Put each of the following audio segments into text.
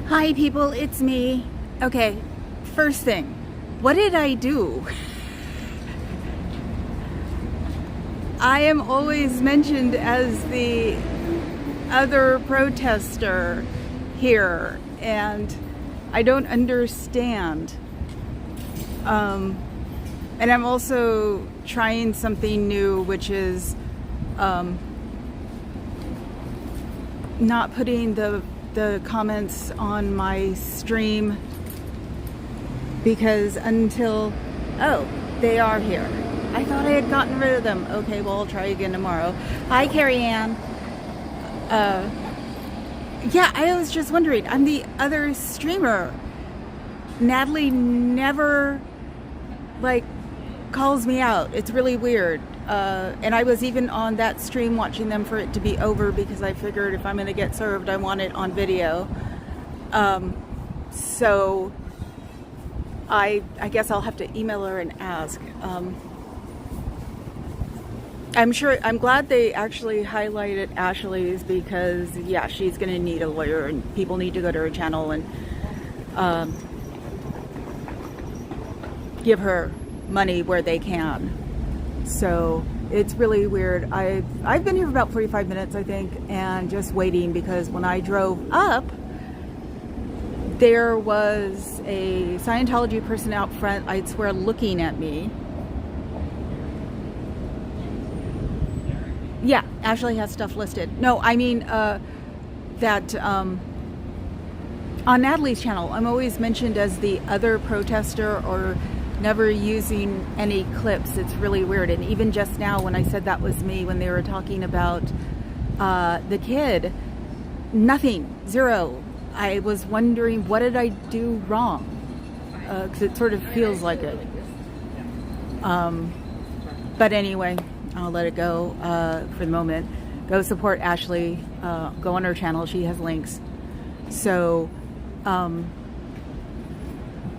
Hi people, it's me. Okay, first thing, what did I do? I am always mentioned as the other protester here, and I don't understand. And I'm also trying something new, which is not putting the comments on my stream, because until, oh, they are here. I thought I had gotten rid of them. Okay, well, I'll try again tomorrow. Hi, Carrie Ann. Yeah, I was just wondering, I'm the other streamer. Natalie never, like, calls me out. It's really weird. And I was even on that stream watching them for it to be over, because I figured if I'm going to get served, I want it on video. So I guess I'll have to email her and ask. I'm glad they actually highlighted Ashley's, because yeah, she's going to need a lawyer, and people need to go to her channel and give her money where they can. So it's really weird. I've been here for about 45 minutes, I think, and just waiting, because when I drove up, there was a Scientology person out front, I'd swear, looking at me. Yeah, Ashley has stuff listed. No, I mean that on Natalie's channel, I'm always mentioned as the other protester, or never using any clips. It's really weird. And even just now when I said that was me, when they were talking about the kid, nothing, zero. I was wondering, what did I do wrong? Because it sort of feels like it. But anyway, I'll let it go for the moment. Go support Ashley. Go on her channel. She has links. So,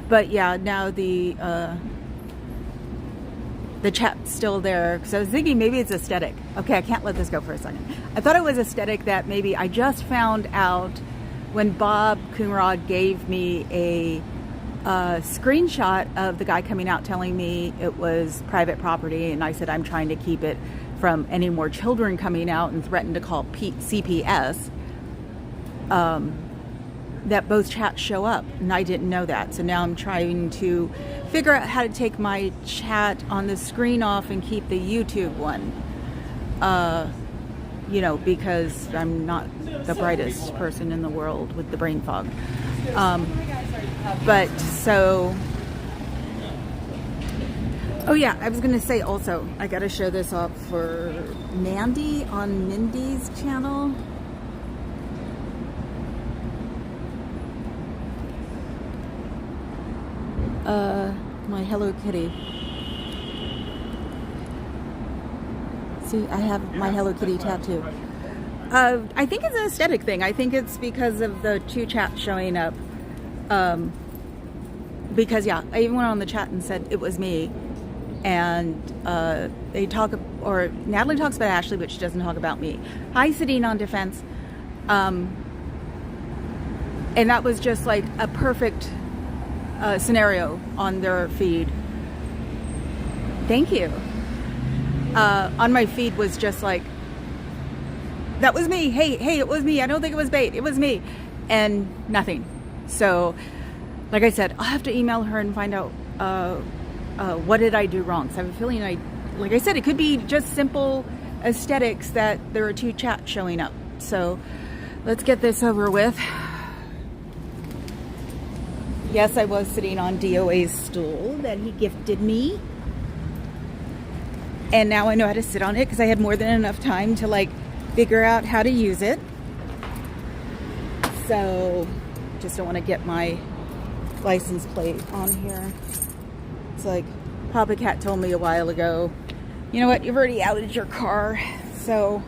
but yeah, now the chat's still there, because I was thinking maybe it's aesthetic. Okay, I can't let this go for a second. I thought it was aesthetic that maybe I just found out when Bob Coonrod gave me a screenshot of the guy coming out telling me it was private property, and I said I'm trying to keep it from any more children coming out, and threatened to call CPS. That both chats show up, and I didn't know that. So now I'm trying to figure out how to take my chat on the screen off and keep the YouTube one. You know, because I'm not the brightest person in the world with the brain fog. But so, oh yeah, I was gonna say also, I gotta show this off for Mandy on Mindy's channel. My Hello Kitty. See, I have my Hello Kitty tattoo. I think it's an aesthetic thing. I think it's because of the two chats showing up. Because yeah, I even went on the chat and said it was me. And they talk, or Natalie talks about Ashley, but she doesn't talk about me. Hi, Sadine on Defense. And that was just like a perfect scenario on their feed. Thank you. On my feed was just like, that was me. Hey, it was me. I don't think it was bait. It was me. And nothing. So, like I said, I'll have to email her and find out what did I do wrong. So I have a feeling like I said, it could be just simple aesthetics that there are two chats showing up. So let's get this over with. Yes, I was sitting on DOA's stool that he gifted me. And now I know how to sit on it, because I had more than enough time to like figure out how to use it. So just don't want to get my license plate on here. It's like Papa Cat told me a while ago, you know what, you've already outed your car. So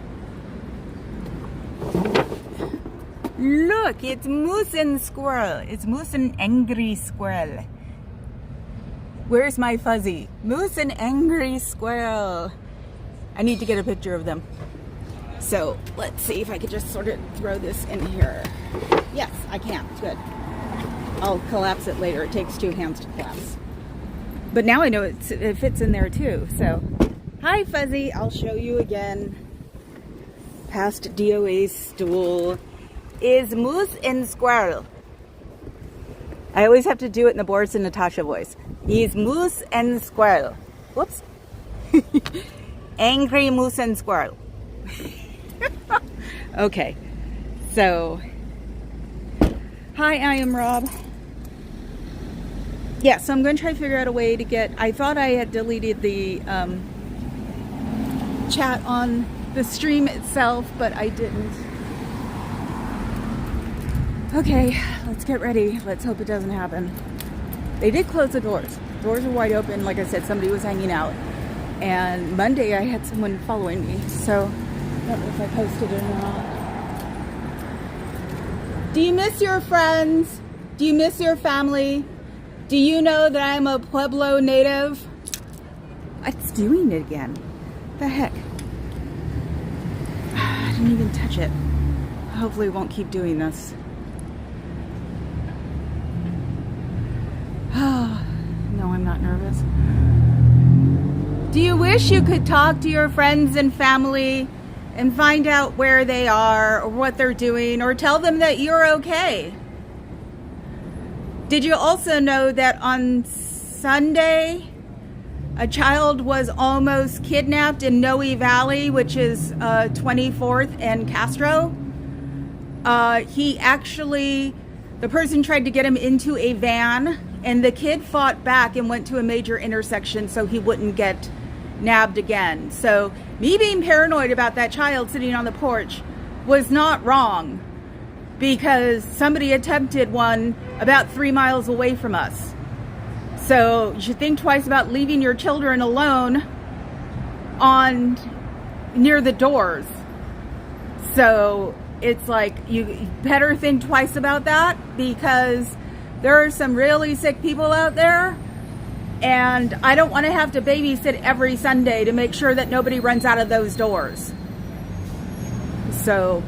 look, it's Moose and Squirrel. It's Moose and Angry Squirrel. Where's my fuzzy? Moose and Angry Squirrel. I need to get a picture of them. So let's see if I could just sort of throw this in here. Yeah. Yes, I can. It's good. I'll collapse it later. It takes 2 hands to collapse. But now I know it fits in there too. So, hi Fuzzy. I'll show you again. Past DOA's stool is moose and squirrel. I always have to do it in the Boris and Natasha voice. He's moose and squirrel. Whoops. Angry moose and squirrel. Okay. So, hi, I am Rob. Yeah, so I'm going to try to figure out a way to get... I thought I had deleted the chat on the stream itself, but I didn't. Okay, let's get ready. Let's hope it doesn't happen. They did close the doors. Doors are wide open. Like I said, somebody was hanging out. And Monday I had someone following me, so I don't know if I posted it or not. Do you miss your friends? Do you miss your family? Do you know that I'm a Pueblo native? It's doing it again. The heck? I didn't even touch it. Hopefully it won't keep doing this. No, I'm not nervous. Do you wish you could talk to your friends and family and find out where they are or what they're doing, or tell them that you're okay? Did you also know that on Sunday, a child was almost kidnapped in Noe Valley, which is 24th and Castro? The person tried to get him into a van, and the kid fought back and went to a major intersection so he wouldn't get nabbed again. So me being paranoid about that child sitting on the porch was not wrong, because somebody attempted one about 3 miles away from us. So you should think twice about leaving your children alone near the doors. So it's like, you better think twice about that, because there are some really sick people out there, and I don't want to have to babysit every Sunday to make sure that nobody runs out of those doors. So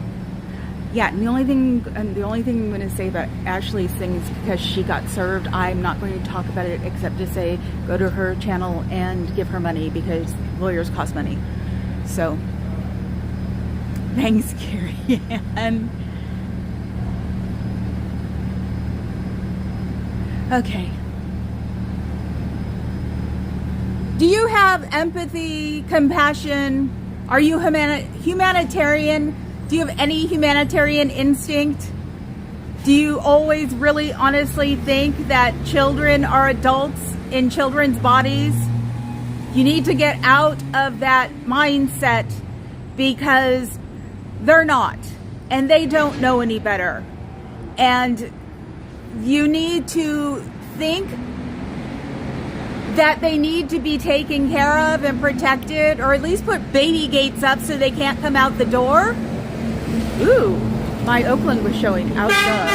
yeah, and the only thing I'm going to say about Ashley's thing is, because she got served, I'm not going to talk about it except to say go to her channel and give her money, because lawyers cost money. So thanks, Carrie Ann. Okay. Do you have empathy, compassion? Are you humanitarian? Do you have any humanitarian instinct? Do you always really honestly think that children are adults in children's bodies? You need to get out of that mindset, because they're not, and they don't know any better. And you need to think that they need to be taken care of and protected, or at least put baby gates up so they can't come out the door. Ooh, my Oakland was showing outside.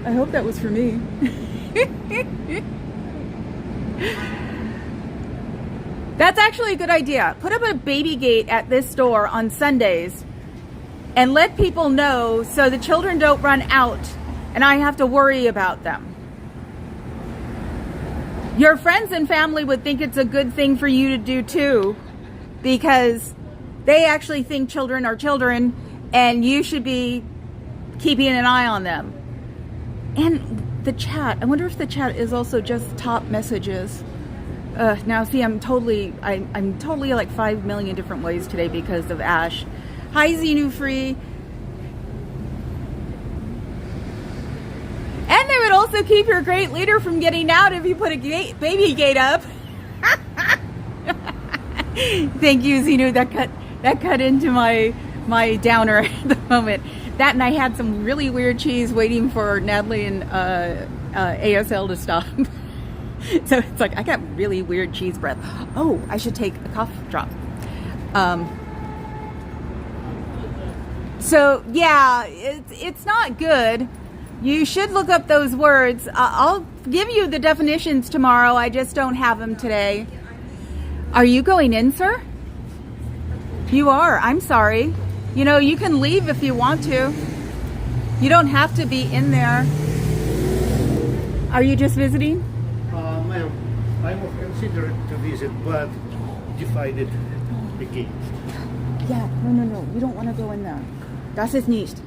I hope that was for me. That's actually a good idea. Put up a baby gate at this store on Sundays and let people know, so the children don't run out and I have to worry about them. Your friends and family would think it's a good thing for you to do too, because they actually think children are children and you should be keeping an eye on them. And the chat, I wonder if the chat is also just top messages. Now see, I'm totally like 5 million different ways today because of Ash. Hi, Xenu Free. And they would also keep your great leader from getting out if you put a baby gate up. Thank you, Xenu. That cut into my downer at the moment. That, and I had some really weird cheese waiting for Natalie and ASL to stop. So it's like, I got really weird cheese breath. Oh, I should take a cough drop. So yeah, it's not good. You should look up those words. I'll give you the definitions tomorrow. I just don't have them today. Are you going in, sir? You are. I'm sorry. You know, you can leave if you want to. You don't have to be in there. Are you just visiting? Ma'am, I'm considered to visit, but decided again. Yeah, no. You don't want to go in there. Das ist nicht.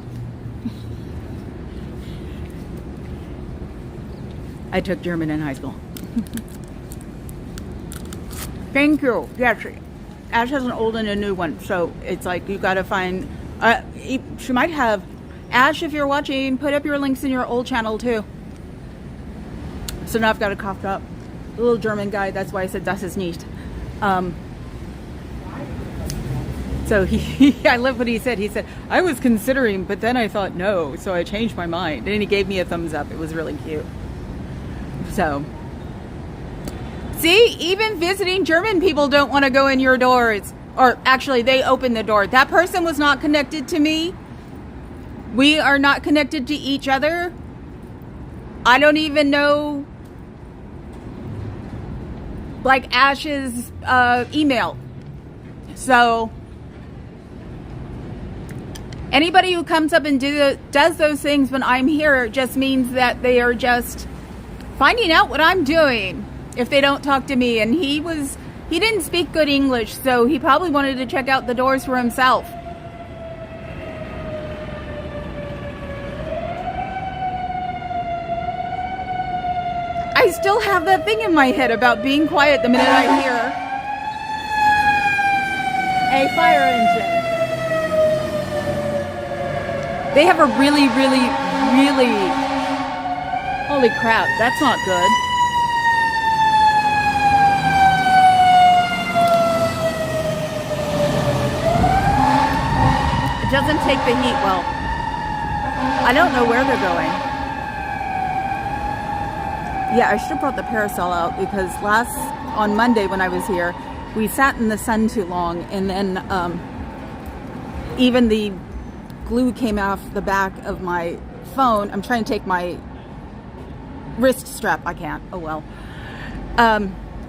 I took German in high school. Thank you. Yes, Ash has an old and a new one, so it's like you gotta find. She might have. Ash, if you're watching, put up your links in your old channel too. So now I've got a coughed up little German guy. That's why I said das ist nicht. So I love what he said. He said, I was considering, but then I thought no, so I changed my mind. And he gave me a thumbs up. It was really cute. So, see, even visiting German people don't want to go in your doors. Or actually, they opened the door. That person was not connected to me. We are not connected to each other. I don't even know, like, Ash's email. So, anybody who comes up and does those things when I'm here just means that they are just finding out what I'm doing if they don't talk to me. And he didn't speak good English, so he probably wanted to check out the doors for himself. I still have that thing in my head about being quiet the minute I hear a fire engine. They have a really, holy crap, that's not good. It doesn't take the heat well. I don't know where they're going. Yeah, I should have brought the parasol out because on Monday when I was here, we sat in the sun too long, and then even the glue came off the back of my phone. I'm trying to take my wrist strap. I can't. Oh well.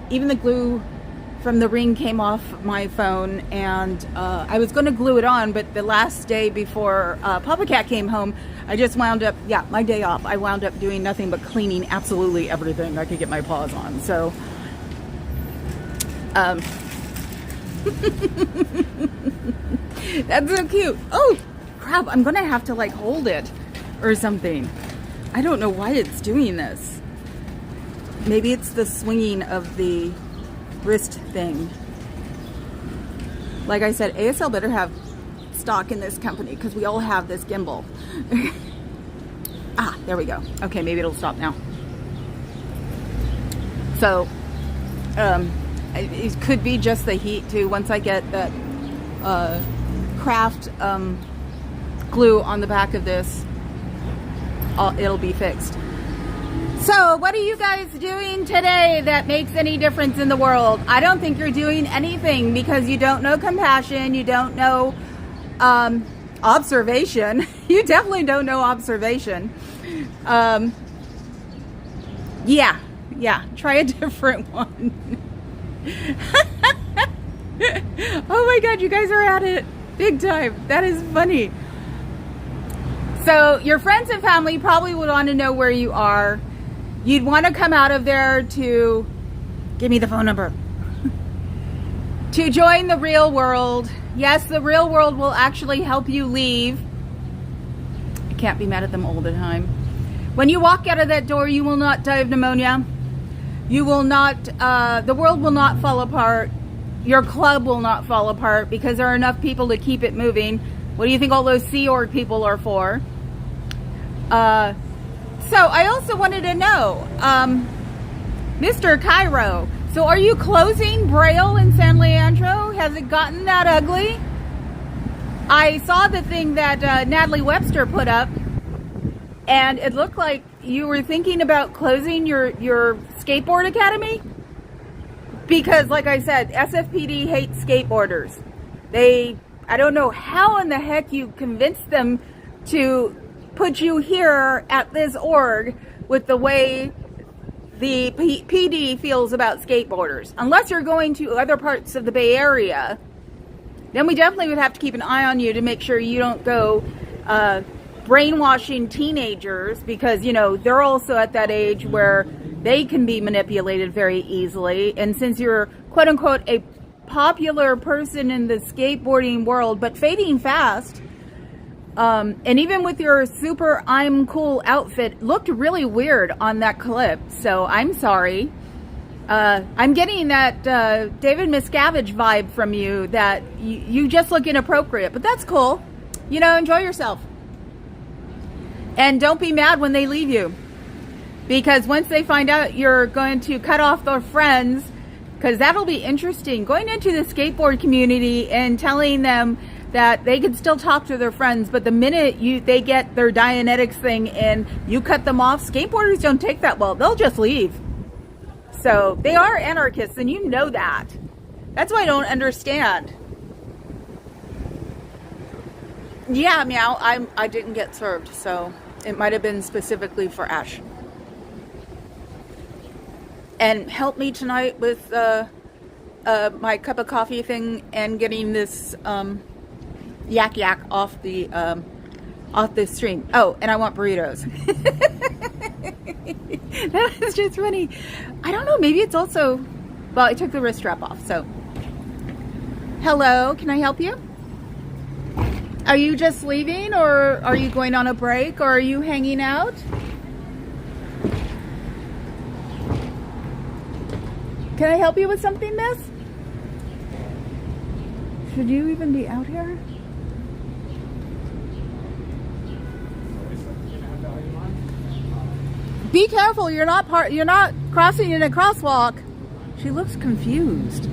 Even the glue from the ring came off my phone, and I was going to glue it on, but the last day before Papa Cat came home, I just wound up, my day off, I wound up doing nothing but cleaning absolutely everything I could get my paws on. So, that's so cute. Oh, crap, I'm going to have to like hold it or something. I don't know why it's doing this. Maybe it's the swinging of the wrist thing. Like I said, ASL better have stock in this company because we all have this gimbal. There we go. Okay, maybe it'll stop now. So, it could be just the heat too. Once I get that craft glue on the back of this, it'll be fixed. So, what are you guys doing today that makes any difference in the world? I don't think you're doing anything because you don't know compassion, you don't know observation. You definitely don't know observation. Yeah, try a different one. Oh my God, you guys are at it big time. That is funny. So your friends and family probably would want to know where you are. You'd want to come out of there to give me the phone number. To join the real world. Yes, the real world will actually help you leave. I can't be mad at them all the time. When you walk out of that door, you will not die of pneumonia. You will not, the world will not fall apart. Your club will not fall apart because there are enough people to keep it moving. What do you think all those Sea Org people are for? So I also wanted to know, Mr. Cairo, so are you closing Braille in San Leandro? Has it gotten that ugly? I saw the thing that Natalie Webster put up, and it looked like you were thinking about closing your skateboard academy. Because, like I said, SFPD hates skateboarders. I don't know how in the heck you convinced them to put you here at this org with the way the PD feels about skateboarders. Unless you're going to other parts of the Bay Area, then we definitely would have to keep an eye on you to make sure you don't go brainwashing teenagers, because, you know, they're also at that age where they can be manipulated very easily. And since you're, quote unquote, a popular person in the skateboarding world, but fading fast, and even with your super I'm cool outfit, looked really weird on that clip. So I'm sorry. I'm getting that David Miscavige vibe from you, that you just look inappropriate, but that's cool. You know, enjoy yourself. And don't be mad when they leave you, because once they find out you're going to cut off their friends, because that'll be interesting, going into the skateboard community and telling them that they can still talk to their friends, but the minute they get their Dianetics thing and you cut them off, skateboarders don't take that well. They'll just leave. So they are anarchists, and you know that. That's why I don't understand. Yeah, meow, I didn't get served, so it might have been specifically for Ash. And help me tonight with my cup of coffee thing and getting this yak off the stream. Oh, and I want burritos. That was just funny. I don't know, maybe it's also, well, I took the wrist strap off, so. Hello, can I help you? Are you just leaving, or are you going on a break, or are you hanging out? Can I help you with something, miss? Should you even be out here? Be careful, you're not crossing in a crosswalk. She looks confused.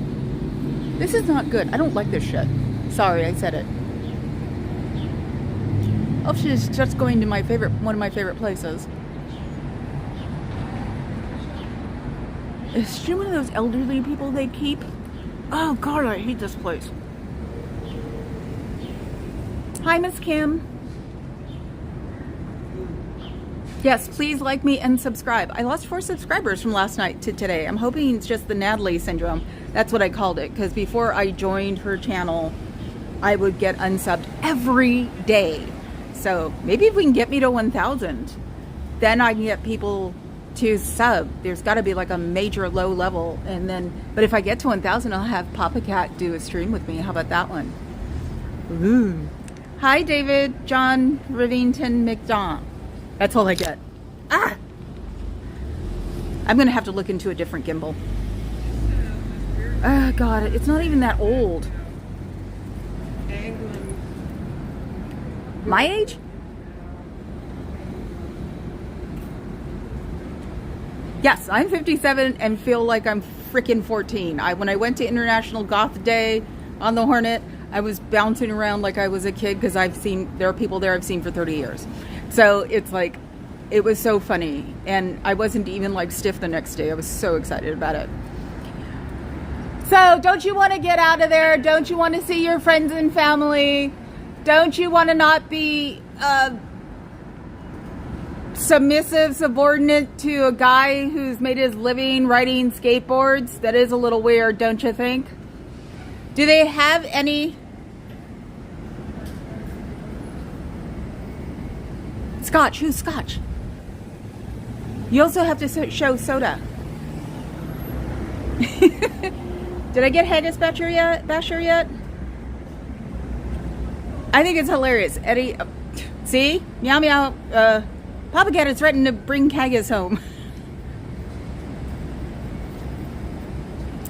This is not good. I don't like this shit. Sorry, I said it. Oh, she's just going to one of my favorite places. Is she one of those elderly people they keep? Oh God, I hate this place. Hi, Miss Kim. Yes, please like me and subscribe. I lost 4 subscribers from last night to today. I'm hoping it's just the Natalie syndrome. That's what I called it, because before I joined her channel, I would get unsubbed every day. So maybe if we can get me to 1,000, then I can get people to sub. There's got to be like a major low level, and then, but if I get to 1,000, I'll have Papa Cat do a stream with me. How about that one? Ooh. Hi, David John Rivington McDonald. That's all I get. Ah! I'm gonna have to look into a different gimbal. Oh God, it's not even that old. My age? Yes, I'm 57 and feel like I'm freaking 14. When I went to International Goth Day on the Hornet, I was bouncing around like I was a kid, because there are people there I've seen for 30 years. So it's like, it was so funny. And I wasn't even like stiff the next day. I was so excited about it. So don't you want to get out of there? Don't you want to see your friends and family? Don't you want to not be submissive, subordinate to a guy who's made his living riding skateboards? That is a little weird, don't you think? Do they have any... Scotch? Who's Scotch? You also have to show soda. Did I get Haggis Basher yet? I think it's hilarious. Eddie, see? Meow meow. Papa Cat is threatened to bring Haggis home.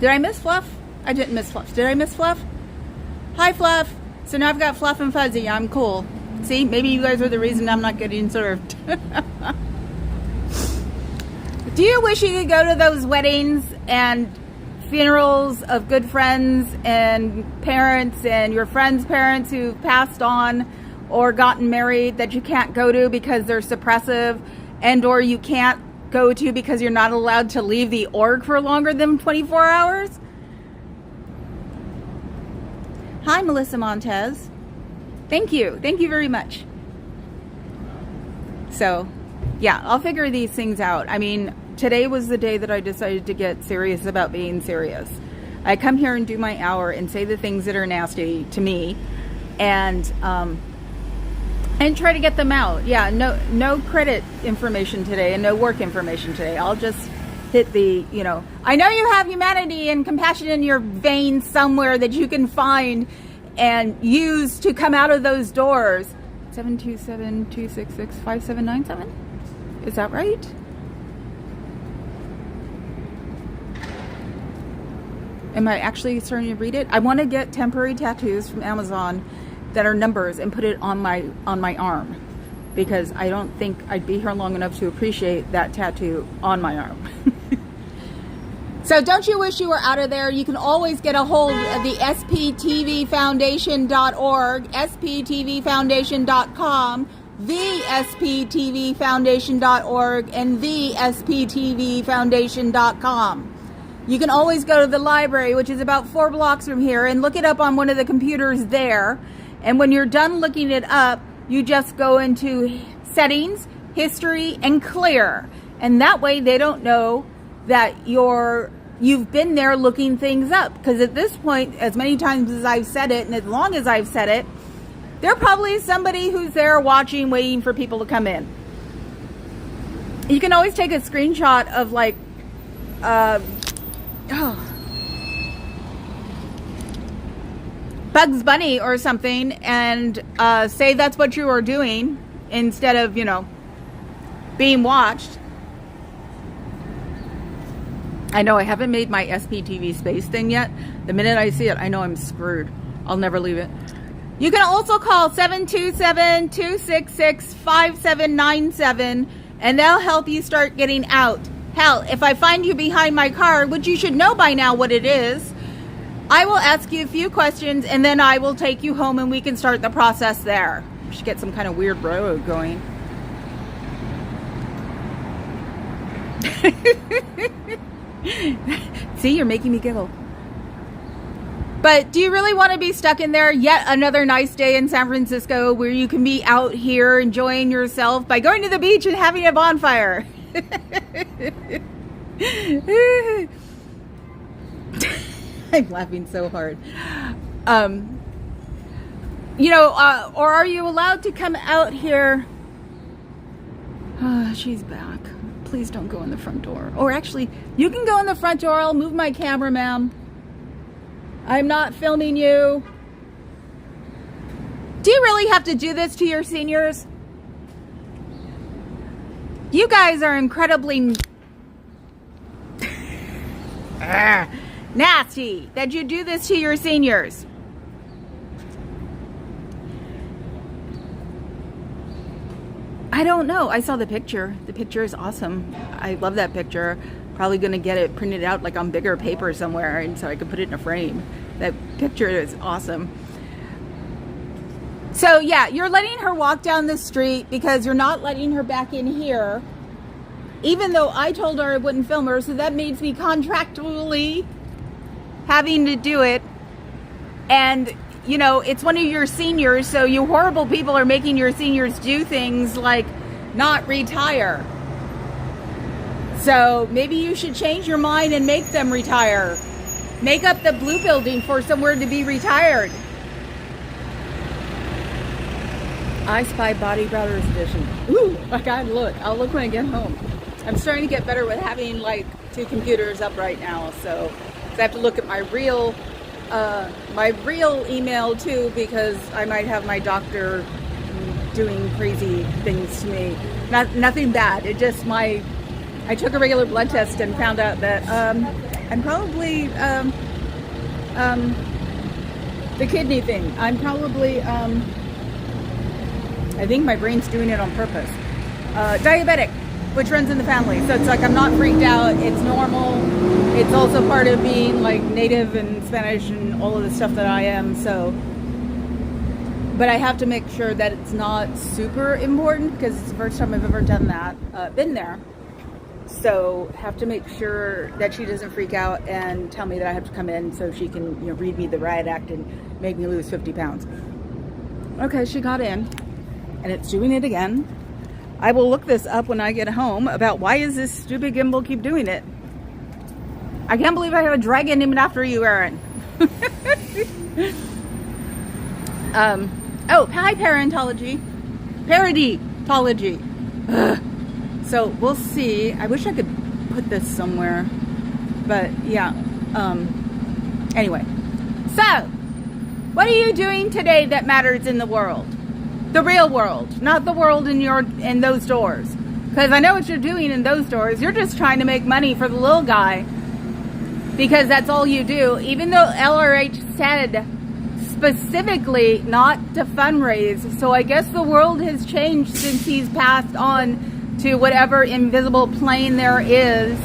Did I miss Fluff? I didn't miss Fluff. Did I miss Fluff? Hi, Fluff. So now I've got Fluff and Fuzzy. I'm cool. See, maybe you guys are the reason I'm not getting served. Do you wish you could go to those weddings and funerals of good friends and parents and your friends' parents who've passed on or gotten married that you can't go to because they're suppressive, and or you can't go to because you're not allowed to leave the org for longer than 24 hours? Hi, Melissa Montez. Thank you. Thank you very much. So, yeah, I'll figure these things out. I mean, today was the day that I decided to get serious about being serious. I come here and do my hour and say the things that are nasty to me, and And try to get them out. Yeah, no credit information today and no work information today. I'll just hit the, I know you have humanity and compassion in your veins somewhere that you can find and use to come out of those doors. 727-266-5797? Is that right? Am I actually starting to read it? I want to get temporary tattoos from Amazon that are numbers and put it on my arm, because I don't think I'd be here long enough to appreciate that tattoo on my arm. So don't you wish you were out of there? You can always get a hold of the sptvfoundation.org, sptvfoundation.com, the sptvfoundation.org, and the sptvfoundation.com. You can always go to the library, which is about 4 blocks from here, and look it up on one of the computers there. And when you're done looking it up, you just go into settings, history, and clear. And that way they don't know that you've been there looking things up. Because at this point, as many times as I've said it, and as long as I've said it, there probably is somebody who's there watching, waiting for people to come in. You can always take a screenshot of Bugs Bunny or something and say that's what you are doing instead of, being watched. I know I haven't made my SPTV space thing yet. The minute I see it, I know I'm screwed. I'll never leave it. You can also call 727-266-5797 and they'll help you start getting out. Hell, if I find you behind my car, which you should know by now what it is, I will ask you a few questions and then I will take you home and we can start the process there. We should get some kind of weird road going. See, you're making me giggle. But do you really want to be stuck in there? Yet another nice day in San Francisco where you can be out here enjoying yourself by going to the beach and having a bonfire. I'm laughing so hard. Or are you allowed to come out here? She's back. Please don't go in the front door. Or actually, you can go in the front door. I'll move my camera, ma'am. I'm not filming you. Do you really have to do this to your seniors? You guys are incredibly nasty that you do this to your seniors. I don't know. I saw the picture. The picture is awesome. I love that picture. Probably going to get it printed out like on bigger paper somewhere and so I can put it in a frame. That picture is awesome. So yeah, you're letting her walk down the street because you're not letting her back in here. Even though I told her I wouldn't film her, so that makes me contractually having to do it. And, it's one of your seniors, so you horrible people are making your seniors do things like not retire. So maybe you should change your mind and make them retire. Make up the blue building for somewhere to be retired. I Spy Body Brothers Edition. Ooh, I gotta look. I'll look when I get home. I'm starting to get better with having 2 computers up right now, so I have to look at my real email too, because I might have my doctor doing crazy things to me. Nothing bad. It just I took a regular blood test and found out that I'm probably the kidney thing. I'm probably I think my brain's doing it on purpose. Diabetic, which runs in the family. So it's like I'm not freaked out. It's normal. It's also part of being native and Spanish and all of the stuff that I am. So, but I have to make sure that it's not super important because it's the first time I've ever done that. Been there. So have to make sure that she doesn't freak out and tell me that I have to come in so she can read me the riot act and make me lose 50 pounds. Okay, she got in and it's doing it again. I will look this up when I get home about why is this stupid gimbal keep doing it. I can't believe I have a dragon named after you, Aaron. Oh, hi, Parentology. Paraditology. Ugh. So we'll see. I wish I could put this somewhere, but yeah. Anyway, so what are you doing today that matters in the world? The real world, not the world in those doors. Because I know what you're doing in those doors. You're just trying to make money for the little guy, because that's all you do. Even though LRH said specifically not to fundraise, so I guess the world has changed since he's passed on to whatever invisible plane there is.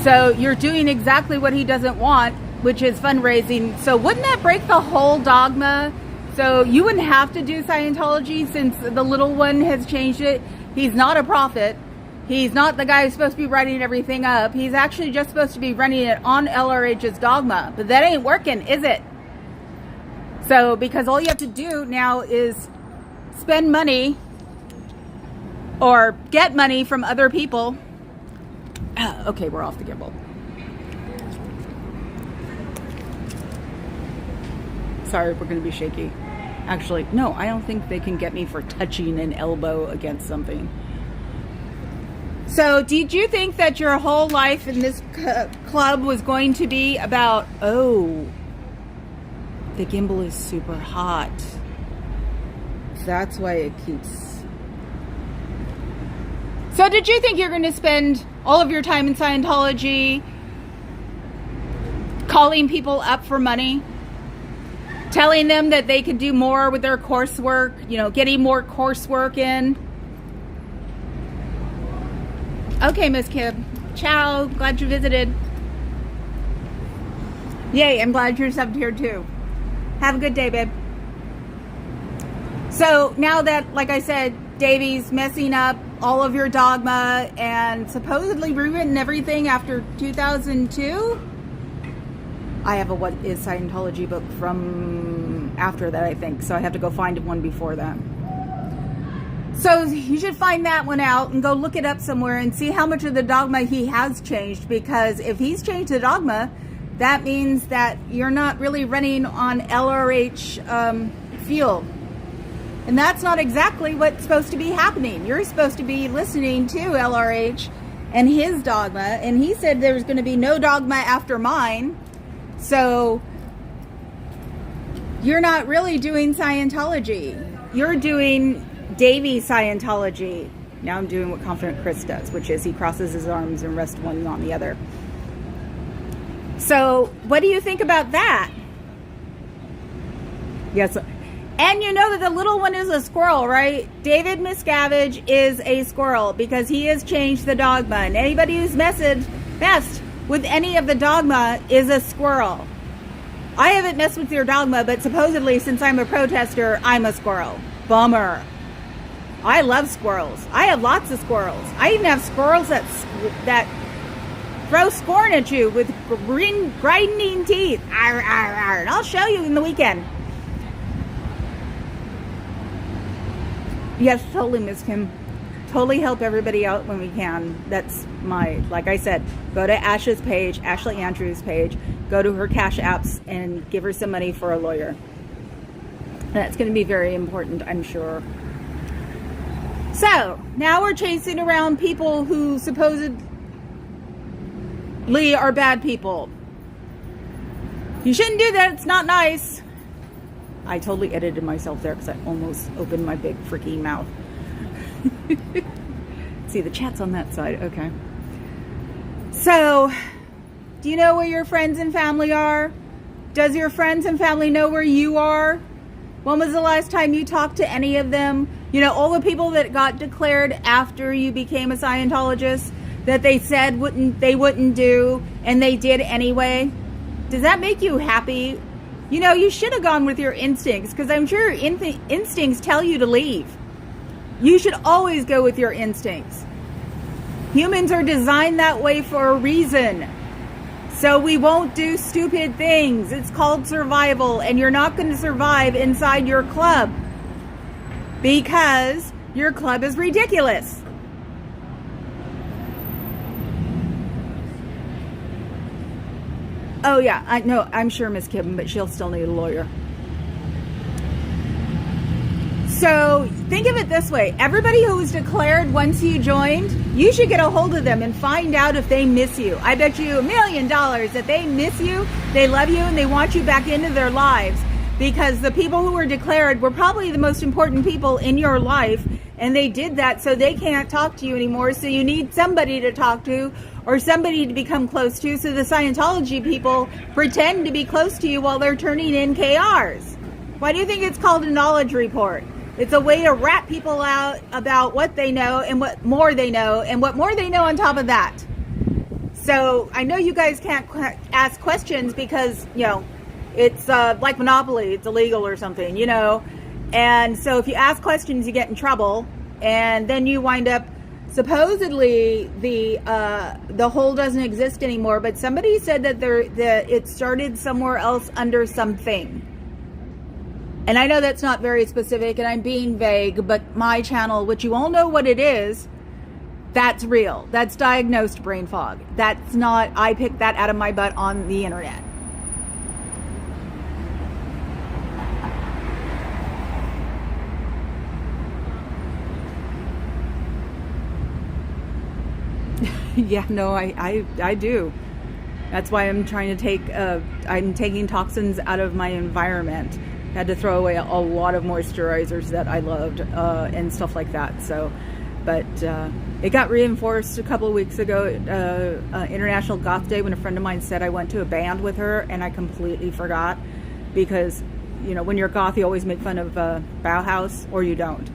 So you're doing exactly what he doesn't want, which is fundraising. So wouldn't that break the whole dogma? So you wouldn't have to do Scientology since the little one has changed it. He's not a prophet. He's not the guy who's supposed to be writing everything up. He's actually just supposed to be running it on LRH's dogma. But that ain't working, is it? So, because all you have to do now is spend money or get money from other people. Okay, we're off the gimbal. Sorry, we're going to be shaky. Actually, no, I don't think they can get me for touching an elbow against something. So, did you think that your whole life in this club was going to be about, oh, the gimbal is super hot. That's why it keeps... So, did you think you're going to spend all of your time in Scientology calling people up for money? Telling them that they could do more with their coursework, you know, getting more coursework in. Okay, Miss Kim. Ciao. Glad you visited. Yay, I'm glad you're subbed here too. Have a good day, babe. So now that, like I said, Davey's messing up all of your dogma and supposedly rewritten everything after 2002. I have a What is Scientology book from after that, I think. So I have to go find one before that. So you should find that one out and go look it up somewhere and see how much of the dogma he has changed. Because if he's changed the dogma, that means that you're not really running on LRH fuel. And that's not exactly what's supposed to be happening. You're supposed to be listening to LRH and his dogma. And he said there's going to be no dogma after mine. So you're not really doing Scientology. You're doing Davey Scientology. Now I'm doing what Confident Chris does, which is he crosses his arms and rests one on the other. So what do you think about that? Yes. And you know that the little one is a squirrel, right? David Miscavige is a squirrel because he has changed the dogma. And anybody who's messed with any of the dogma is a squirrel. I haven't messed with your dogma, but supposedly since I'm a protester, I'm a squirrel. Bummer. I love squirrels. I have lots of squirrels. I even have squirrels that throw scorn at you with grinding teeth. Arr, arr, arr. And I'll show you in the weekend. Yes, totally, Miss Kim. Totally help everybody out when we can. That's like I said, go to Ash's page, Ashley Andrews' page, go to her Cash Apps and give her some money for a lawyer. That's going to be very important, I'm sure. So, now we're chasing around people who supposedly are bad people. You shouldn't do that, it's not nice. I totally edited myself there because I almost opened my big freaking mouth. See, the chat's on that side. Okay. So, do you know where your friends and family are? Does your friends and family know where you are? When was the last time you talked to any of them? You know, all the people that got declared after you became a Scientologist that they said they wouldn't do, and they did anyway. Does that make you happy? You know, you should have gone with your instincts, because I'm sure instincts tell you to leave. You should always go with your instincts. Humans are designed that way for a reason. So we won't do stupid things. It's called survival, and you're not going to survive inside your club because your club is ridiculous. Oh yeah, I know. I'm sure Miss Kim, but she'll still need a lawyer. So think of it this way. Everybody who was declared once you joined, you should get a hold of them and find out if they miss you. I bet you $1 million that they miss you, they love you, and they want you back into their lives, because the people who were declared were probably the most important people in your life, and they did that so they can't talk to you anymore. So you need somebody to talk to or somebody to become close to. So the Scientology people pretend to be close to you while they're turning in KRs. Why do you think it's called a knowledge report? It's a way to rat people out about what they know and what more they know and what more they know on top of that. So I know you guys can't ask questions because, you know, it's like Monopoly. It's illegal or something, you know. And so if you ask questions, you get in trouble. And then you wind up, supposedly, the hole doesn't exist anymore. But somebody said that it started somewhere else under something. And I know that's not very specific, and I'm being vague, but my channel, which you all know what it is, that's real. That's diagnosed brain fog. That's not, I picked that out of my butt on the internet. Yeah, no, I do. That's why I'm trying to take, I'm taking toxins out of my environment. Had to throw away a lot of moisturizers that I loved and stuff like that. So, but it got reinforced a couple of weeks ago, International Goth Day, when a friend of mine said I went to a band with her, and I completely forgot, because, you know, when you're goth, you always make fun of Bauhaus, or you don't.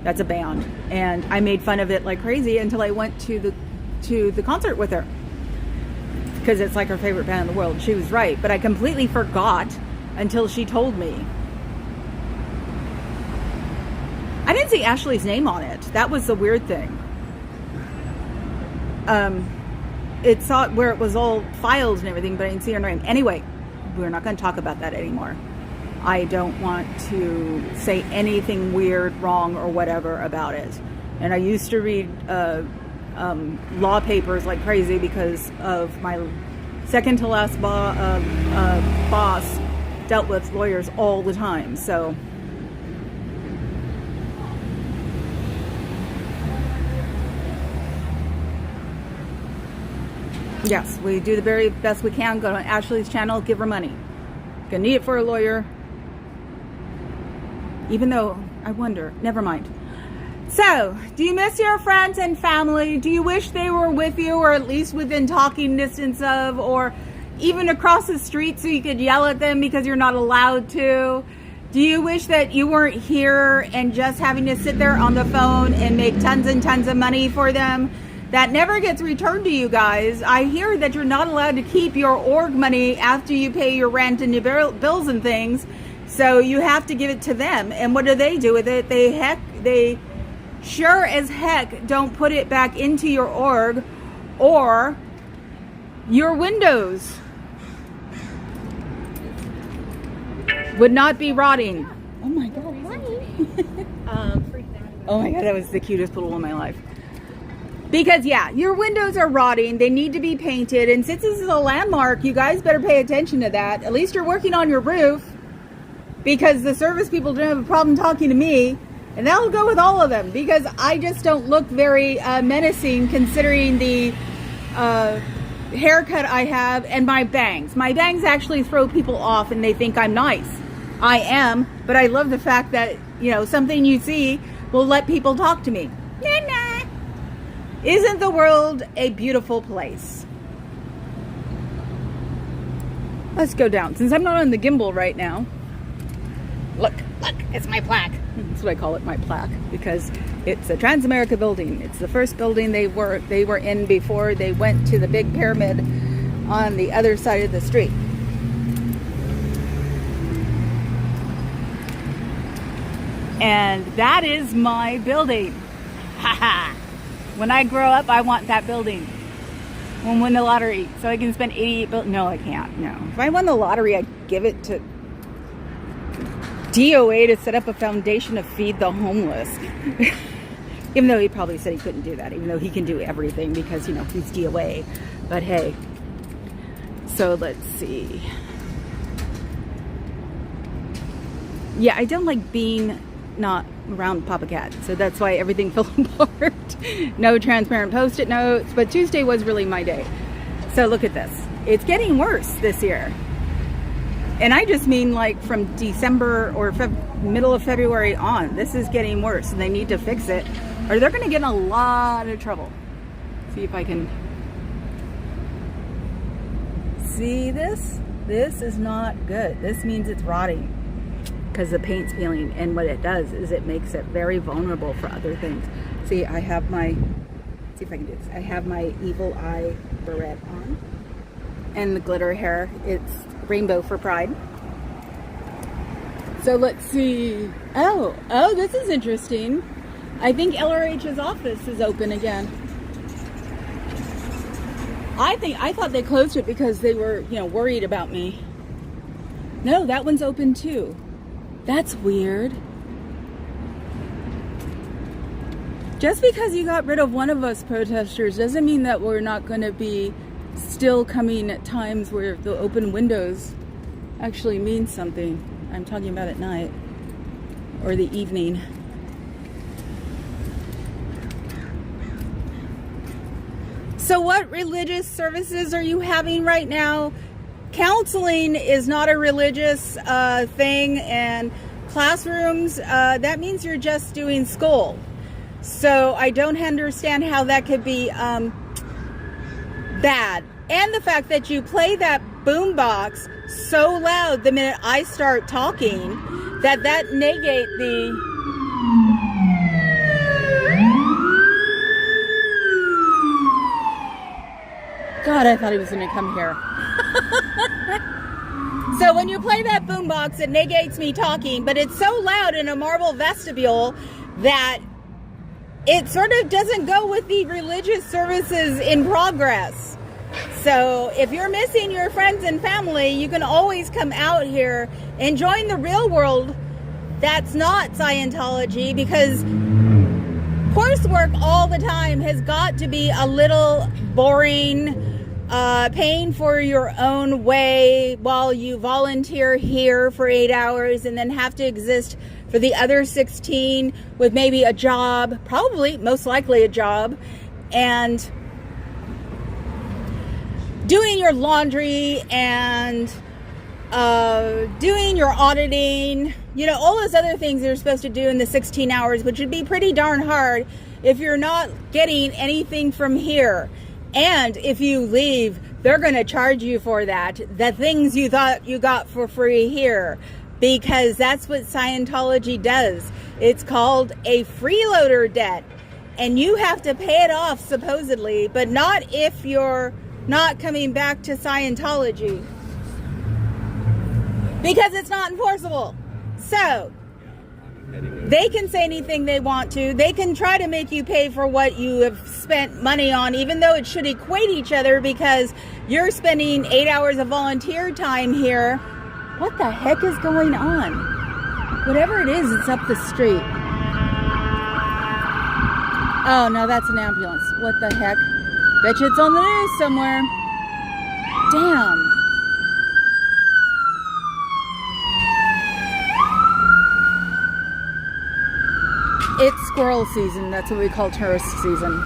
That's a band, and I made fun of it like crazy until I went to the concert with her, because it's like her favorite band in the world. She was right, but I completely forgot until she told me. I didn't see Ashley's name on it. That was the weird thing. It saw where it was all filed and everything, but I didn't see her name. Anyway, we're not going to talk about that anymore. I don't want to say anything weird, wrong, or whatever about it. And I used to read law papers like crazy because of my second to last boss dealt with lawyers all the time. So yes, we do the very best we can. Go to Ashley's channel, give her money. Gonna need it for a lawyer. Even though, I wonder, never mind. So, do you miss your friends and family? Do you wish they were with you, or at least within talking distance of, or even across the street so you could yell at them because you're not allowed to? Do you wish that you weren't here and just having to sit there on the phone and make tons and tons of money for them? That never gets returned to you guys. I hear that you're not allowed to keep your org money after you pay your rent and your bills and things. So you have to give it to them. And what do they do with it? They sure as heck don't put it back into your org or your windows would not be rotting. Oh my God, oh my God, that was the cutest little in my life. Because yeah, your windows are rotting. They need to be painted. And since this is a landmark, you guys better pay attention to that. At least you're working on your roof, because the service people don't have a problem talking to me. And that'll go with all of them, because I just don't look very menacing considering the haircut I have and my bangs. My bangs actually throw people off and they think I'm nice. I am, but I love the fact that, you know, something you see will let people talk to me. Nah, nah. Isn't the world a beautiful place? Let's go down. Since I'm not on the gimbal right now. Look, it's my plaque. That's what I call it, my plaque, because it's a Transamerica building. It's the first building they were in before they went to the big pyramid on the other side of the street. And that is my building. Haha. When I grow up, I want that building. When I win the lottery, so I can spend 88 billion. No, I can't. No. If I won the lottery, I'd give it to DOA to set up a foundation to feed the homeless. Even though he probably said he couldn't do that, even though he can do everything because, you know, he's DOA. But hey, so let's see. Yeah, I don't like being not around Papa Cat. So that's why everything fell apart. No transparent Post-it notes, but Tuesday was really my day. So look at this. It's getting worse this year. And I just mean like from December or middle of February on. This is getting worse and they need to fix it or they're going to get in a lot of trouble. See if I can see this. This is not good. This means it's rotting because the paint's peeling, and what it does is it makes it very vulnerable for other things. See, I have my, see if I can do this. I have my evil eye beret on and the glitter hair. It's rainbow for pride. So let's see. Oh, this is interesting. I think LRH's office is open again. I thought they closed it because they were, worried about me. No, that one's open too. That's weird. Just because you got rid of one of us protesters doesn't mean that we're not going to be still coming at times where the open windows actually means something. I'm talking about at night or the evening. So what religious services are you having right now? Counseling is not a religious thing, and classrooms, that means you're just doing school. So I don't understand how that could be bad. And the fact that you play that boombox so loud the minute I start talking that negate the... God, I thought he was going to come here. So when you play that boombox, it negates me talking, but it's so loud in a marble vestibule that it sort of doesn't go with the religious services in progress. So if you're missing your friends and family, you can always come out here and join the real world that's not Scientology, because coursework all the time has got to be a little boring. Paying for your own way while you volunteer here for 8 hours and then have to exist for the other 16 with maybe a job, probably, most likely a job, and doing your laundry and doing your auditing, all those other things you're supposed to do in the 16 hours, which would be pretty darn hard if you're not getting anything from here. And if you leave, they're going to charge you for that. The things you thought you got for free here. Because that's what Scientology does. It's called a freeloader debt. And you have to pay it off, supposedly. But not if you're not coming back to Scientology. Because it's not enforceable. So... they can say anything they want to. They can try to make you pay for what you have spent money on, even though it should equate each other, because you're spending 8 hours of volunteer time here. What the heck is going on? Whatever it is, it's up the street. Oh, no, that's an ambulance. What the heck? Bet you it's on the news somewhere. Damn. It's squirrel season. That's what we call tourist season.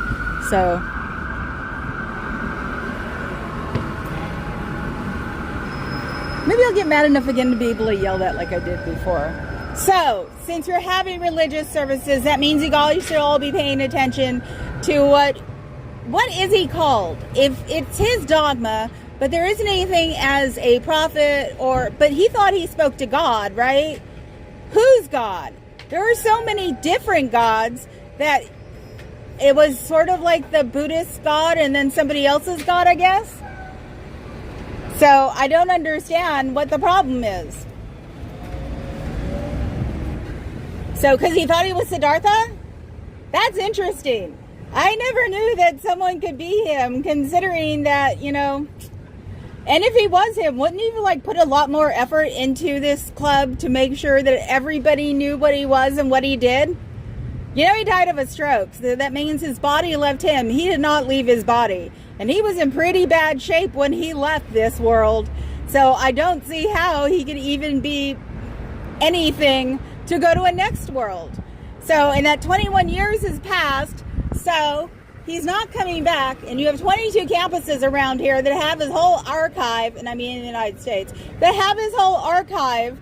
So maybe I'll get mad enough again to be able to yell that like I did before. So since you're having religious services, that means you guys should all be paying attention to what is he called? If it's his dogma, but there isn't anything as a prophet but he thought he spoke to God, right? Who's God? There are so many different gods that it was sort of like the Buddhist God and then somebody else's God, I guess. So I don't understand what the problem is. So because he thought he was Siddhartha? That's interesting. I never knew that someone could be him, considering that, and if he was him, wouldn't he put a lot more effort into this club to make sure that everybody knew what he was and what he did? He died of a stroke. So that means his body left him. He did not leave his body. And he was in pretty bad shape when he left this world. So I don't see how he could even be anything to go to a next world. So, and that 21 years has passed, so he's not coming back, and you have 22 campuses around here that have his whole archive, and I mean in the United States, that have his whole archive.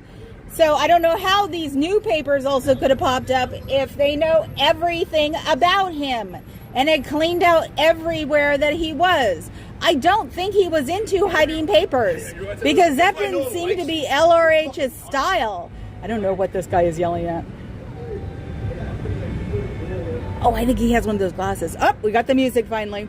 So I don't know how these new papers also could have popped up if they know everything about him and had cleaned out everywhere that he was. I don't think he was into hiding papers, because that didn't seem to be LRH's style. I don't know what this guy is yelling at. Oh, I think he has one of those glasses. Oh, we got the music finally.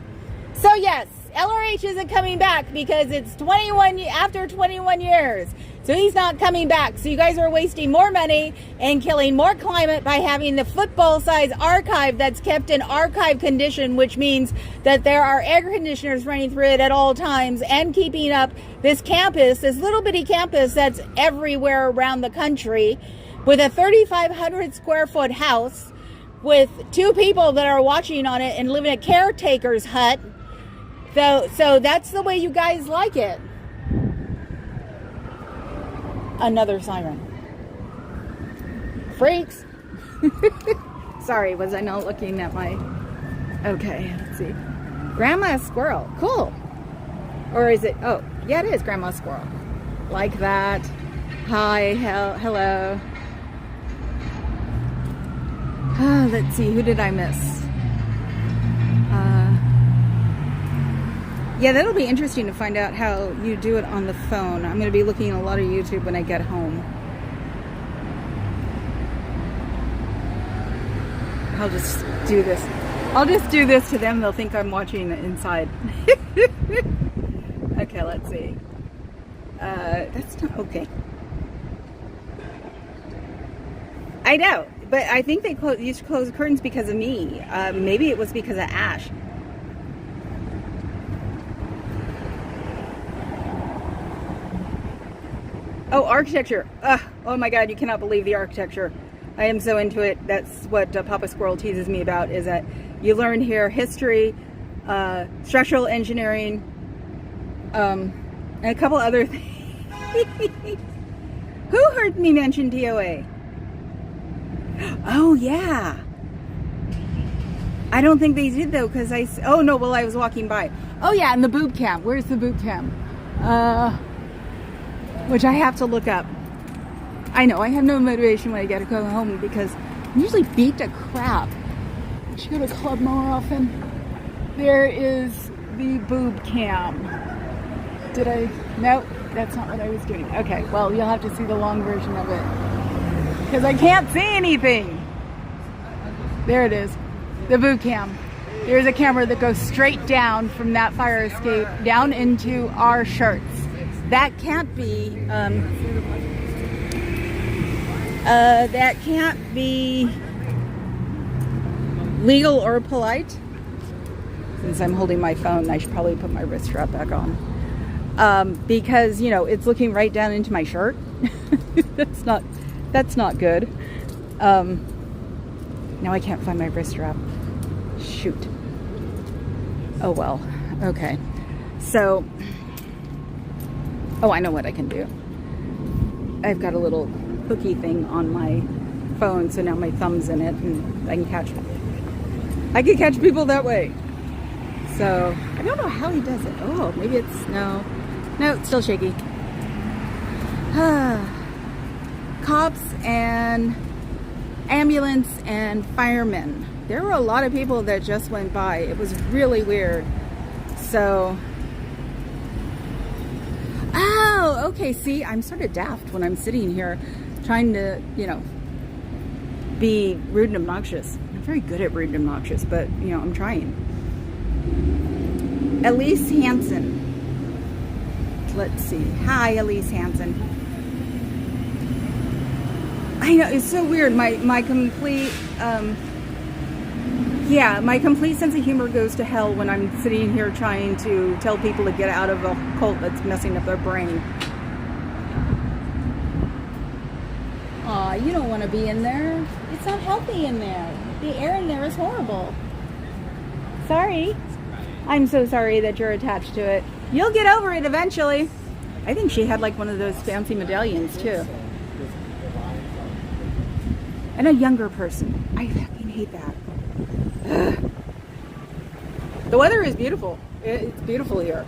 So yes, LRH isn't coming back because it's after 21 years. So he's not coming back. So you guys are wasting more money and killing more climate by having the football-sized archive that's kept in archive condition, which means that there are air conditioners running through it at all times and keeping up this campus, this little bitty campus that's everywhere around the country, with a 3,500 square foot house with 2 people that are watching on it and live in a caretaker's hut. So that's the way you guys like it. Another siren. Freaks. Sorry, was I not looking at my... Okay, let's see. Grandma Squirrel. Cool. Or is it... Oh, yeah, it is Grandma Squirrel. Like that. Hi, hello. Let's see, who did I miss? Yeah, that'll be interesting to find out how you do it on the phone. I'm going to be looking at a lot of YouTube when I get home. I'll just do this. I'll just do this to them. They'll think I'm watching inside. Okay, let's see. That's not okay. I know, but I think they used to close the curtains because of me. Maybe it was because of Ash. Oh, architecture. Oh my God, you cannot believe the architecture. I am so into it. That's what Papa Squirrel teases me about, is that you learn here history, structural engineering, and a couple other things. Who heard me mention DOA? Oh, yeah. I don't think they did, though, because oh, no, well, I was walking by. Oh, yeah, and the boob cam. Where's the boob cam? Which I have to look up. I know, I have no motivation when I get to go home because I'm usually beat to crap. I should go to club more often. There is the boob cam. Did I? No, that's not what I was doing. Okay, well, you'll have to see the long version of it, because I can't see anything. There it is, the boob cam. There's a camera that goes straight down from that fire escape down into our shirts. That can't be, legal or polite. Since I'm holding my phone, I should probably put my wrist strap back on. Because, you know, it's looking right down into my shirt. That's not good. Now I can't find my wrist strap. Shoot. Oh well, okay. So, oh, I know what I can do. I've got a little hooky thing on my phone, so now my thumb's in it and I can catch people that way. So, I don't know how he does it. Oh, maybe it's, no, it's still shaky. Cops and ambulance and firemen. There were a lot of people that just went by. It was really weird. So, oh, okay, see, I'm sort of daft when I'm sitting here trying to, you know, be rude and obnoxious. I'm very good at rude and obnoxious, but, you know, I'm trying. Elise Hansen. Let's see. Hi, Elise Hansen. I know, it's so weird. My complete, my complete sense of humor goes to hell when I'm sitting here trying to tell people to get out of a cult that's messing up their brain. Aw, you don't want to be in there. It's not healthy in there. The air in there is horrible. Sorry. I'm so sorry that you're attached to it. You'll get over it eventually. I think she had like one of those fancy medallions too. and a younger person. I fucking hate that. Ugh. The weather is beautiful. It's beautiful here.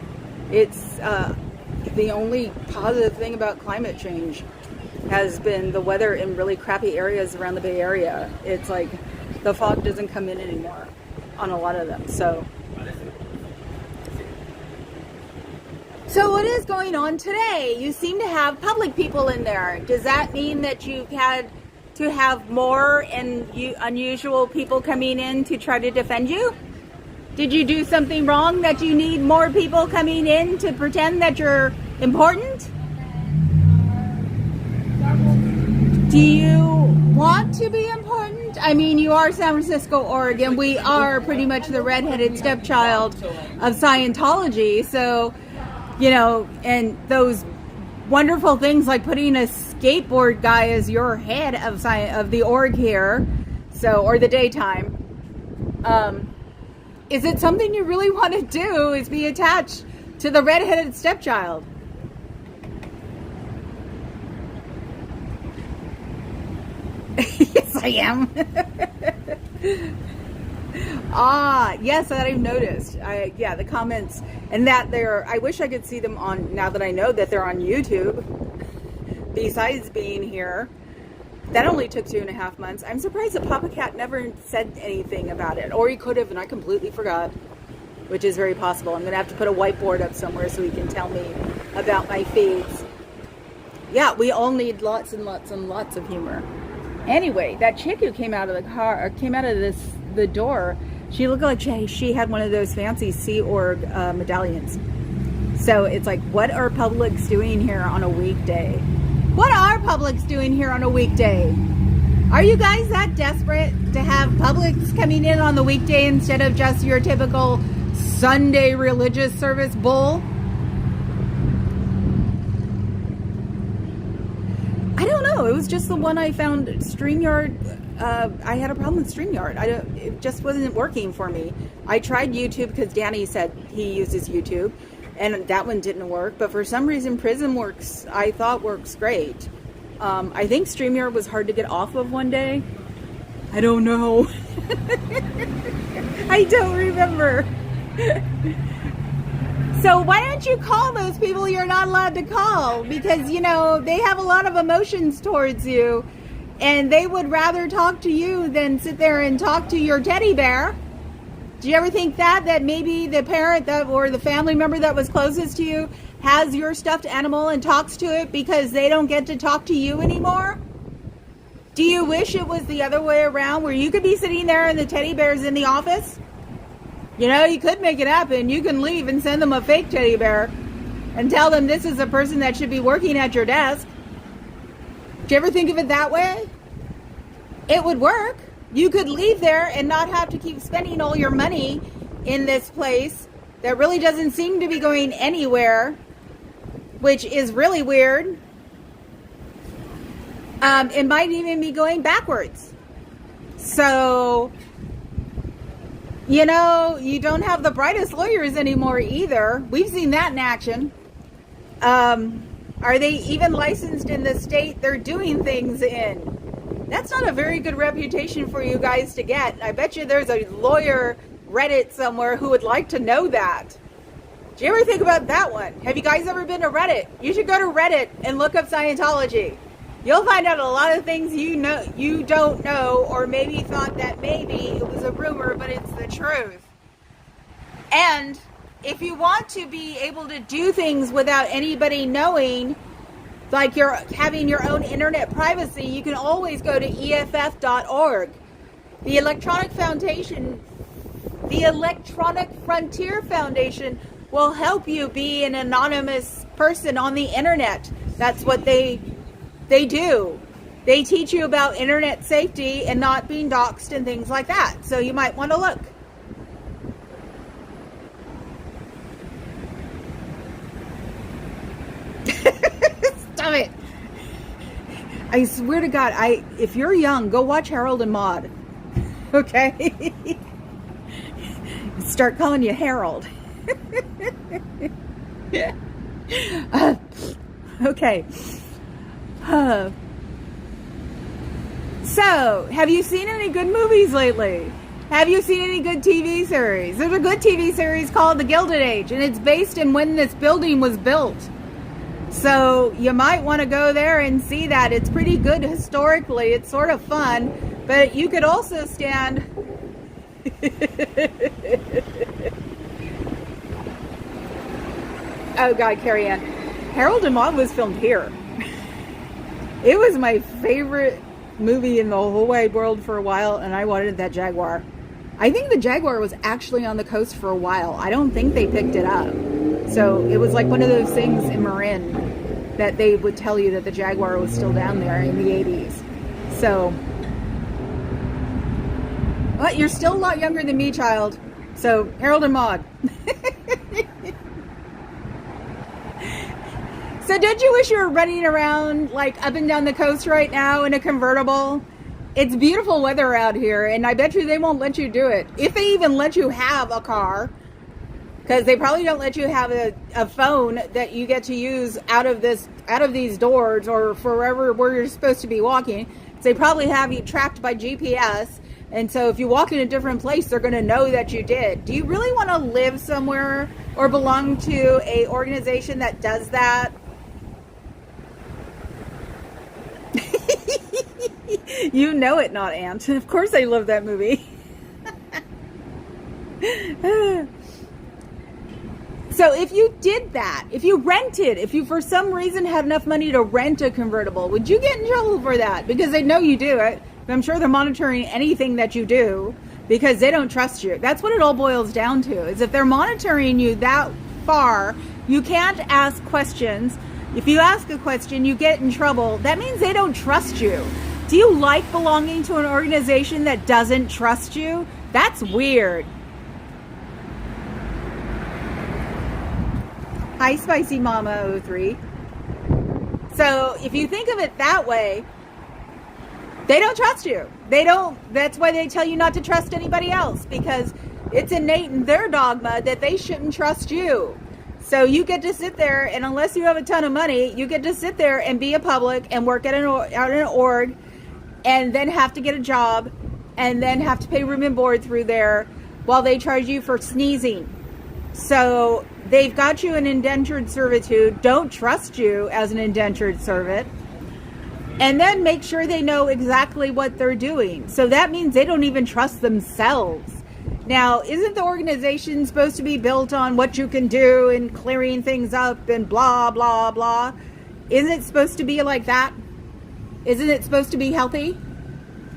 It's the only positive thing about climate change has been the weather in really crappy areas around the Bay Area. It's like the fog doesn't come in anymore on a lot of them. So what is going on today? You seem to have public people in there. Does that mean that you've had to have more and unusual people coming in to try to defend you? Did you do something wrong that you need more people coming in to pretend that you're important? Do you want to be important? I mean, you are San Francisco, Oregon. We are pretty much the redheaded stepchild of Scientology. So, you know, and those wonderful things like putting a skateboard guy as your head of the org here, so, or the daytime. Is it something you really want to do, is be attached to the redheaded stepchild? Yes, I am. Yes, that I've noticed. Yeah, the comments, and that I wish I could see them on, now that I know that they're on YouTube, besides being here. That only took 2.5 months. I'm surprised that Papa Cat never said anything about it. Or he could have, and I completely forgot, which is very possible. I'm going to have to put a whiteboard up somewhere so he can tell me about my feeds. Yeah, we all need lots and lots and lots of humor. Anyway, that chick who came out of the car, or came out of the door, she looked like she had one of those fancy Sea Org medallions. So it's like, what are Publix doing here on a weekday? What are Publix doing here on a weekday? Are you guys that desperate to have Publix coming in on the weekday instead of just your typical Sunday religious service bull? I don't know. It was just the one I found. StreamYard. I had a problem with StreamYard. It just wasn't working for me. I tried YouTube because Danny said he uses YouTube, and that one didn't work. But for some reason, Prism works. I thought works great. I think StreamYard was hard to get off of one day. I don't know. I don't remember. So why don't you call those people you're not allowed to call? Because, you know, they have a lot of emotions towards you, and they would rather talk to you than sit there and talk to your teddy bear. Do you ever think that maybe the parent or the family member that was closest to you has your stuffed animal and talks to it because they don't get to talk to you anymore? Do you wish it was the other way around, where you could be sitting there and the teddy bear's in the office? You know, you could make it happen. You can leave and send them a fake teddy bear and tell them this is a person that should be working at your desk. Do you ever think of it that way? It would work. You could leave there and not have to keep spending all your money in this place that really doesn't seem to be going anywhere, which is really weird. It might even be going backwards. So, you know, you don't have the brightest lawyers anymore either. We've seen that in action. Are they even licensed in the state they're doing things in? That's not a very good reputation for you guys to get. I bet you there's a lawyer Reddit somewhere who would like to know that. Do you ever think about that one? Have you guys ever been to Reddit? You should go to Reddit and look up Scientology. You'll find out a lot of things you don't know, or maybe thought that maybe it was a rumor, but it's the truth. And if you want to be able to do things without anybody knowing, like you're having your own internet privacy, you can always go to EFF.org. The Electronic Frontier Foundation will help you be an anonymous person on the internet. That's what they do. They teach you about internet safety and not being doxxed and things like that. So you might want to look. Stop it. I swear to God, if you're young, go watch Harold and Maude. Okay? Start calling you Harold. Okay. So, have you seen any good movies lately? Have you seen any good TV series? There's a good TV series called The Gilded Age, and it's based in when this building was built. So you might want to go there and see that. It's pretty good historically. It's sort of fun, but you could also stand... Oh God, Carrie Ann. Harold and Maude was filmed here. It was my favorite movie in the whole wide world for a while, and I wanted that Jaguar. I think the Jaguar was actually on the coast for a while. I don't think they picked it up. So it was like one of those things in Marin that they would tell you that the Jaguar was still down there in the 80s. So, but you're still a lot younger than me, child. So, Harold and Maude. So don't you wish you were running around like up and down the coast right now in a convertible? It's beautiful weather out here, and I bet you they won't let you do it. If they even let you have a car, because they probably don't let you have a phone that you get to use out of these doors or forever where you're supposed to be walking. So they probably have you tracked by GPS, and so if you walk in a different place, they're going to know that you did. Do you really want to live somewhere or belong to a organization that does that? You know it, not Aunt. Of course I love that movie. So if you did that, if you rented, if you for some reason had enough money to rent a convertible, would you get in trouble for that? Because they know you do it. I'm sure they're monitoring anything that you do because they don't trust you. That's what it all boils down to, is if they're monitoring you that far, you can't ask questions. If you ask a question, you get in trouble. That means they don't trust you. Do you like belonging to an organization that doesn't trust you? That's weird. Hi, Spicy Mama 03. So if you think of it that way, they don't trust you. They don't. That's why they tell you not to trust anybody else, because it's innate in their dogma that they shouldn't trust you. So you get to sit there, and unless you have a ton of money, you get to sit there and be a public and work at an org, and then have to get a job, and then have to pay room and board through there while they charge you for sneezing. So they've got you in indentured servitude, don't trust you as an indentured servant, and then make sure they know exactly what they're doing. So that means they don't even trust themselves. Now, isn't the organization supposed to be built on what you can do and clearing things up and blah, blah, blah? Isn't it supposed to be like that? Isn't it supposed to be healthy?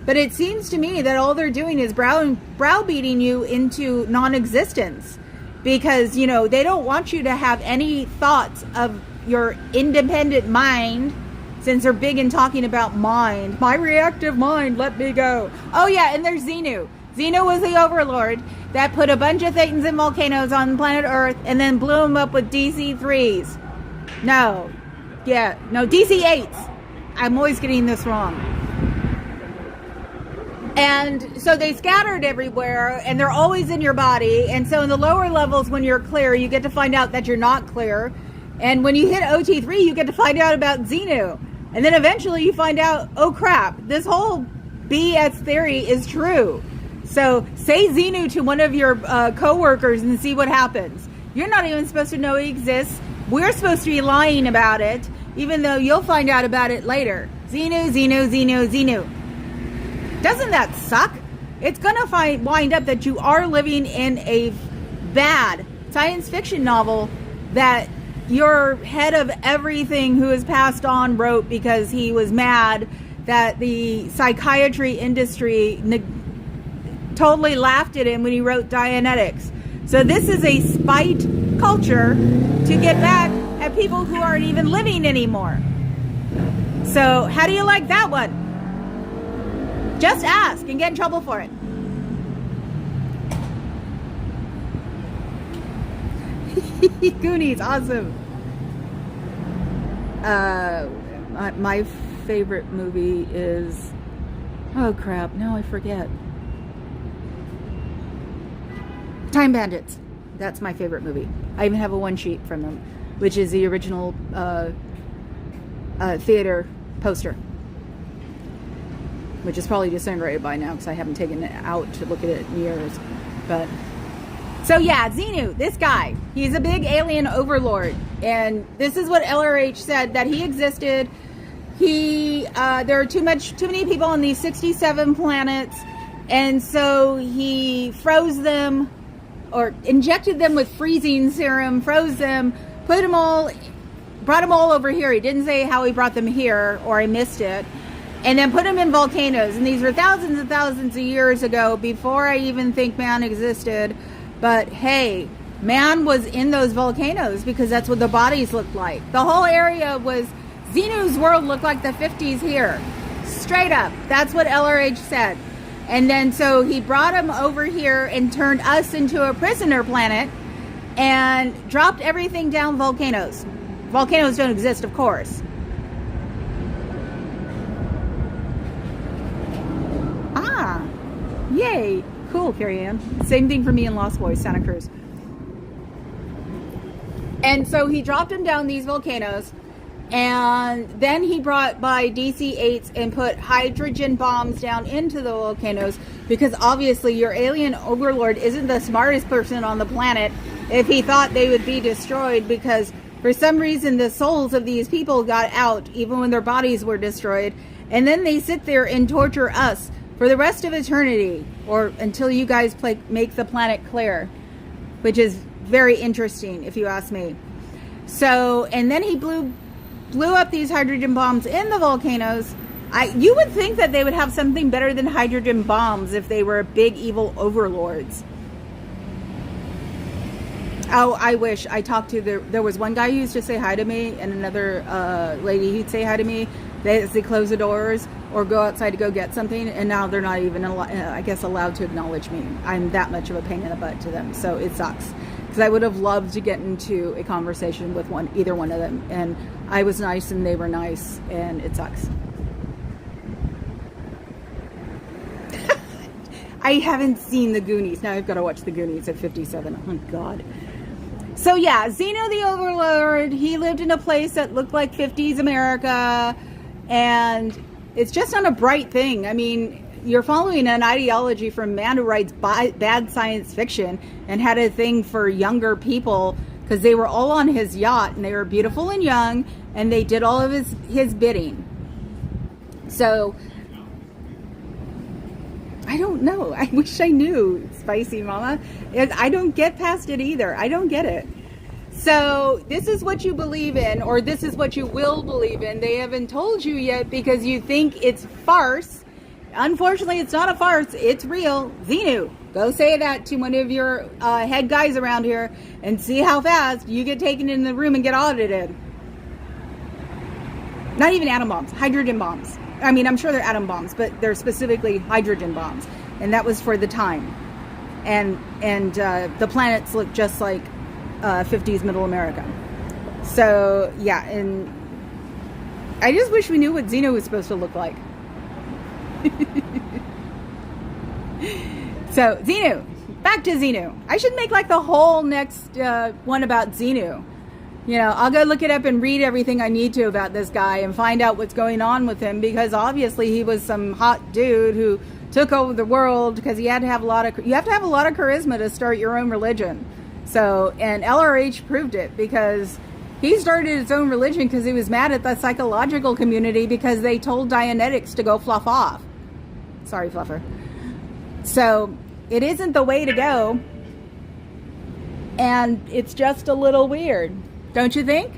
But it seems to me that all they're doing is browbeating you into non-existence, because, you know, they don't want you to have any thoughts of your independent mind, since they're big in talking about mind. My reactive mind, let me go. Oh yeah, and there's Xenu. Xenu was the overlord that put a bunch of thetans and volcanoes on planet Earth and then blew them up with DC-3s. No. Yeah. No, DC-8s. I'm always getting this wrong. And so they scattered everywhere, and they're always in your body. And so in the lower levels, when you're clear, you get to find out that you're not clear. And when you hit OT3, you get to find out about Xenu. And then eventually you find out, oh crap, this whole BS theory is true. So say Xenu to one of your co-workers and see what happens. You're not even supposed to know it exists. We're supposed to be lying about it, even though you'll find out about it later. Xenu, Xenu, Xenu, Xenu. Doesn't that suck? It's going to wind up that you are living in a bad science fiction novel that your head of everything who has passed on wrote because he was mad that the psychiatry industry totally laughed at him when he wrote Dianetics. So this is a spite culture to get back at people who aren't even living anymore. So how do you like that one? Just ask and get in trouble for it. Goonies, awesome. My favorite movie is, oh crap, now I forget. Time Bandits. That's my favorite movie. I even have a one sheet from them, which is the original theater poster. which is probably disintegrated by now because I haven't taken it out to look at it in years. But so yeah, Xenu, this guy, he's a big alien overlord, and this is what LRH said, that he existed. There are too many people on these 67 planets, and so he froze them, or injected them with freezing serum, froze them, brought them all over here. He didn't say how he brought them here, or I missed it. And then put them in volcanoes. And these were thousands and thousands of years ago, before I even think man existed. But hey, man was in those volcanoes because that's what the bodies looked like. The whole area was, Xenu's world looked like the 50s here. Straight up. That's what LRH said. And then so he brought them over here and turned us into a prisoner planet and dropped everything down volcanoes. Volcanoes don't exist, of course. Ah, yay. Cool, Carrie Ann. Same thing for me in Lost Boys, Santa Cruz. And so he dropped them down these volcanoes, and then he brought by DC-8s and put hydrogen bombs down into the volcanoes, because obviously your alien overlord isn't the smartest person on the planet if he thought they would be destroyed, because for some reason the souls of these people got out even when their bodies were destroyed, and then they sit there and torture us for the rest of eternity, or until you guys make the planet clear, which is very interesting if you ask me. So, and then he blew up these hydrogen bombs in the volcanoes. You would think that they would have something better than hydrogen bombs if they were big evil overlords. Oh, I wish. I talked to there was one guy who used to say hi to me, and another lady who'd say hi to me. They close the doors or go outside to go get something, and now they're not even I guess allowed to acknowledge me. I'm that much of a pain in the butt to them, so it sucks. Because I would have loved to get into a conversation with either one of them, and I was nice and they were nice, and it sucks. I haven't seen the Goonies. Now I've got to watch the Goonies at 57. Oh God. So yeah, Xenu the Overlord, he lived in a place that looked like 50s America, and it's just not a bright thing. I mean, you're following an ideology from a man who writes bad science fiction and had a thing for younger people because they were all on his yacht and they were beautiful and young and they did all of his bidding. So I don't know. I wish I knew, Spicy Mama. I don't get past it either. I don't get it. So this is what you believe in, or this is what you will believe in. They haven't told you yet because you think it's farce. Unfortunately, it's not a farce. It's real. Xenu, go say that to one of your head guys around here and see how fast you get taken in the room and get audited. Not even atom bombs, hydrogen bombs. I mean, I'm sure they're atom bombs, but they're specifically hydrogen bombs. And that was for the time. And the planets look just like 50s Middle America. So, yeah, and I just wish we knew what Xenu was supposed to look like. So, Xenu. Back to Xenu. I should make like the whole next one about Xenu. You know, I'll go look it up and read everything I need to about this guy and find out what's going on with him, because obviously he was some hot dude who took over the world, because you have to have a lot of charisma to start your own religion. So, and LRH proved it, because he started his own religion because he was mad at the psychological community because they told Dianetics to go fluff off. Sorry, Fluffer. So, it isn't the way to go. And it's just a little weird. Don't you think?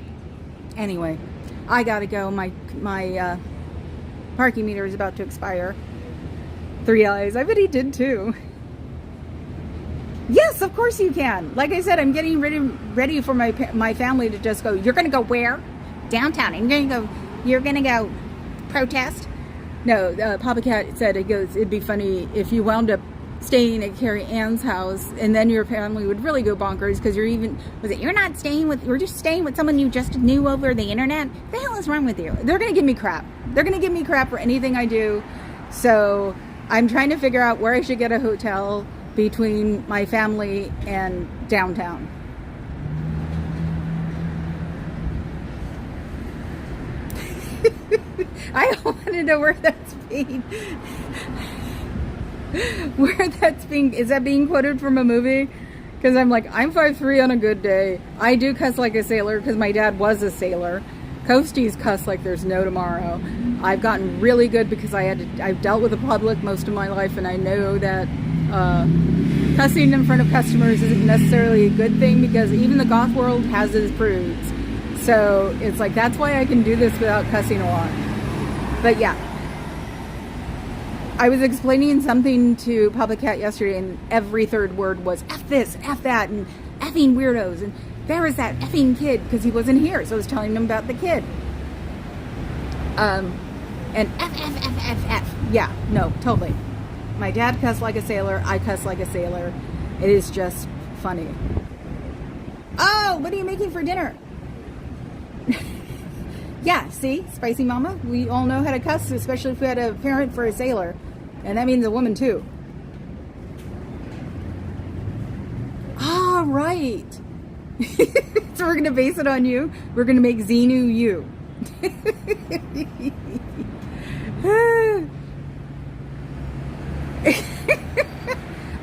Anyway, I gotta go. My parking meter is about to expire. 3 eyes. I bet he did too. Yes, of course you can. Like I said, I'm getting ready for my family to just go. You're gonna go where? Downtown. And you're gonna go protest? No, Papa Cat said it'd be funny if you wound up staying at Carrie Ann's house, and then your family would really go bonkers because you're just staying with someone you just knew over the internet? What the hell is wrong with you? They're gonna give me crap. They're gonna give me crap for anything I do. So I'm trying to figure out where I should get a hotel between my family and downtown. I want to know where that's being. Where that's being. Is that being quoted from a movie? Because I'm like, I'm 5'3" on a good day. I do cuss like a sailor because my dad was a sailor. Coasties cuss like there's no tomorrow. I've gotten really good because I've dealt with the public most of my life, and I know that cussing in front of customers isn't necessarily a good thing because even the goth world has its prudes. So it's like, that's why I can do this without cussing a lot. But yeah. I was explaining something to Papa Cat yesterday, and every third word was F this, F that, and effing weirdos, and there was that effing kid, because he wasn't here, so I was telling him about the kid. And F. Yeah, no, totally. My dad cussed like a sailor, I cuss like a sailor. It is just funny. Oh, what are you making for dinner? Yeah, see, spicy mama, we all know how to cuss, especially if we had a parent for a sailor. And that means a woman too. All right. So we're going to base it on you. We're going to make Xenu you.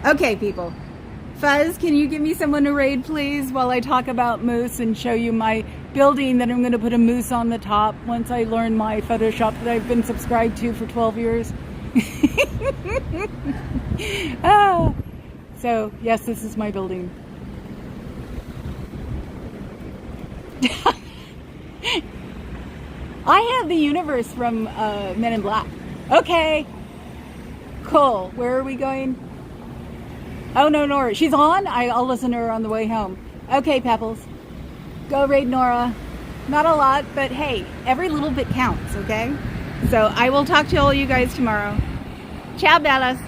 Okay, people. Fuzz, can you give me someone to raid, please, while I talk about moose and show you my building that I'm going to put a moose on the top once I learn my Photoshop that I've been subscribed to for 12 years. So, yes, this is my building. I have the universe from Men in Black. Okay. Cool. Where are we going? Oh, no, Nora. She's on? I'll listen to her on the way home. Okay, Pebbles. Go raid Nora. Not a lot, but hey, every little bit counts, okay? So I will talk to all you guys tomorrow. Ciao, Bellas.